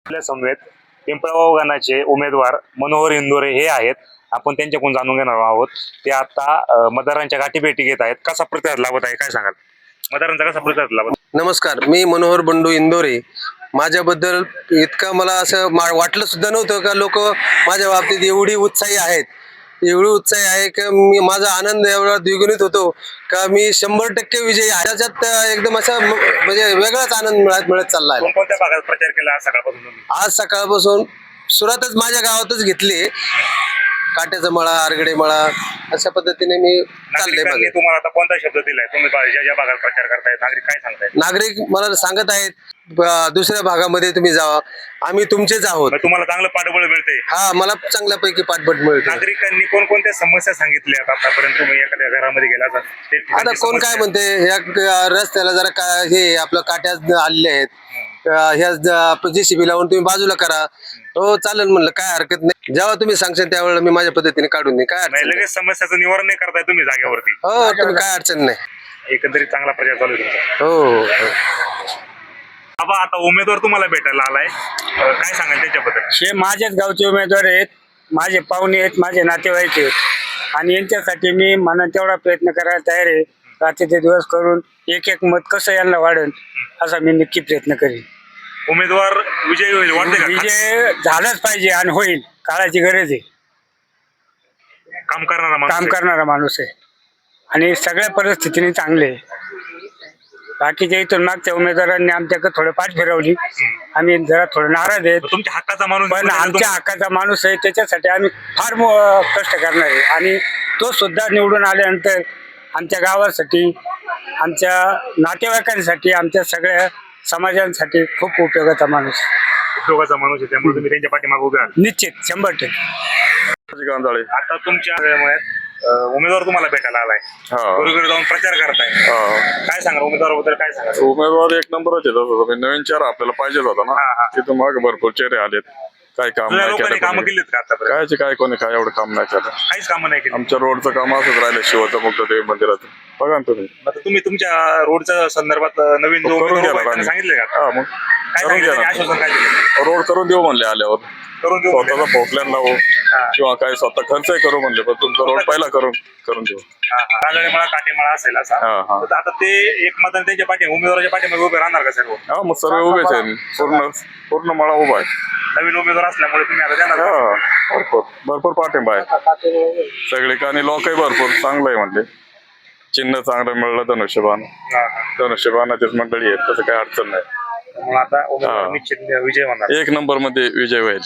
आपल्या समवेत पिंपळगाव गणाचे उमेदवार मनोहर इंदोरे हे आहेत. आपण त्यांच्याकडून जाणून घेणार आहोत. ते आता मतदारांच्या गाठी भेटी घेत आहेत. कसा प्रतिसाद लाभत आहे काय सांगाल? मतदारांचा कसा प्रतिसाद लाभत? नमस्कार, मी मनोहर बंडू इंदोरे. माझ्याबद्दल इतकं मला असं वाटलं सुद्धा नव्हतं का लोक माझ्या बाबतीत एवढी उत्साही आहेत. एवढी उत्साही आहे की माझा आनंद एवढा द्विगुणित होतो का मी 100% विजयी आहे. त्याच्यात एकदम असा म्हणजे वेगळाच आनंद मिळत चालला आहे. कोणत्या भागात प्रचार केला आज सकाळपासून तुम्ही? आज सकाळपासून सुरुवातच माझ्या गावातच घेतली. काट्याचा मळा, आरगडे मळा अशा पद्धतीने मी चालले. नागरिकांनी तुम्हाला आता कोणता शब्द दिलाय? तुम्ही ज्या भागात प्रचार करतायत नागरिक काय सांगतायत? नागरिक मला सांगत आहेत दुसऱ्या भागामध्ये तुम्ही जावा, आम्ही तुमचेच आहोत. तुम्हाला चांगलं पाठबळ मिळते? हा, मला चांगल्यापैकी पाठबळ मिळते. नागरिकांनी कोणकोणत्या समस्या सांगितल्या आतापर्यंत? तुम्ही एखाद्या घरामध्ये गेला आता कोण काय म्हणते, ह्या रस्त्याला जरा काय हे आपलं काट्यात आलेले आहेत, ह्या JCB लावून तुम्ही बाजूला करा. हो चालेल म्हणलं, काय हरकत नाही. जेव्हा तुम्ही सांगशाल त्यावेळेला मी माझ्या पद्धतीने काढून नाही. काय अडचण नाही. लगेच समस्याचं निवारण नाही करताय तुम्ही जागेवरती? हो, तुम्ही काय अडचण नाही. एकंदरीत चांगला प्रचार चालू आहे तुमचा. हो. बाबा, आता उमेदवार तुम्हाला भेटायला आलाय, काय सांगाल त्याच्याबद्दल? हे माझ्याच गावचे उमेदवार आहेत, माझे पाहुणे आहेत, माझे नातेवाईक आहेत आणि यांच्यासाठी मी मनात तेवढा प्रयत्न करायला तयार आहे. रात्रीचे दिवस करून एक एक मत कसं यांना वाढेल असा मी नक्की प्रयत्न करेन. उमेदवार विजयी होईल वाटते का? विजय झालाच पाहिजे आणि होईल. काळाची गरज आहे. काम करणारा माणूस आहे आणि सगळ्या परिस्थितीने चांगले आहे. बाकीच्या इथून मागच्या उमेदवारांनी आमच्याकडे थोडं पाठ फिरवली. आम्ही जरा थोडं नाराज आहेत. तुमच्या हक्काचा माणूस, पण आमच्या हक्काचा माणूस आहे, त्याच्यासाठी आम्ही फार कष्ट करणार आहे आणि तो सुद्धा निवडून आल्यानंतर आमच्या गावासाठी, आमच्या नातेवाईकांसाठी, आमच्या सगळ्या समाजांसाठी खूप उपयोगाचा माणूस आहे. त्यामुळे तुम्ही त्यांच्या पाठीमागे उभे आहात. निश्चित 100%. आता तुमच्या उमेदवार तुम्हाला भेटायला आलाय, घरोघरी जाऊन प्रचार करताय, काय सांगा उमेदवाराबद्दल? काय सांगा? उमेदवार एक नंबरच आहे. नवीन चेहरा आपल्याला पाहिजेच होता ना. तिथून मागे भरपूर चेहरे आलेत. काय काम नाही केलं, कामं केलीत का आतापर्यंत? काय कोणी काय एवढं काम नाही केलं. काहीच कामं नाही केली. आमच्या रोडचं काम असंच राहिलं, शिवचं मुक्त देवी मंदिराचं. बघा ना तुम्ही. आता तुम्ही तुमच्या रोडच्या संदर्भात नवीन जो करून उमेदवार घ्या आहे, त्यांना सांगितले का? हा, मग काय करून सांगितलं? घ्या आश्वासन काय दिलं? ना. रोड करून देऊ म्हणले आल्यावर. करून देऊ म्हणले. स्वतःचा फोकल्यान लावू किंवा काय स्वतः खर्चही करू म्हणले, पण तुमचा रोड पहिला करून देऊ. काजळीमळा, काटेमळा असेल असा. तर आता ते एक मताने त्यांच्या पाठी उमेदवाराच्या पाठीमागे उभे राहणार का सर्व? हा, मग सर्व उभेच आहे. पूर्ण मळा उभा आहे. नवीन उमेदवार असल्यामुळे तुम्ही आता जाणार? भरपूर पाठिंबा आहे सगळे का, आणि लोकही भरपूर चांगलं आहे म्हणले. चिन्ह चांगलं मिळलं धनुष्यबाणाचीच मंडळी आहेत, तसं काही अडचण नाही. आता उमेदवार निश्चित विजय होणार. 1 नंबर मध्ये विजय होईल.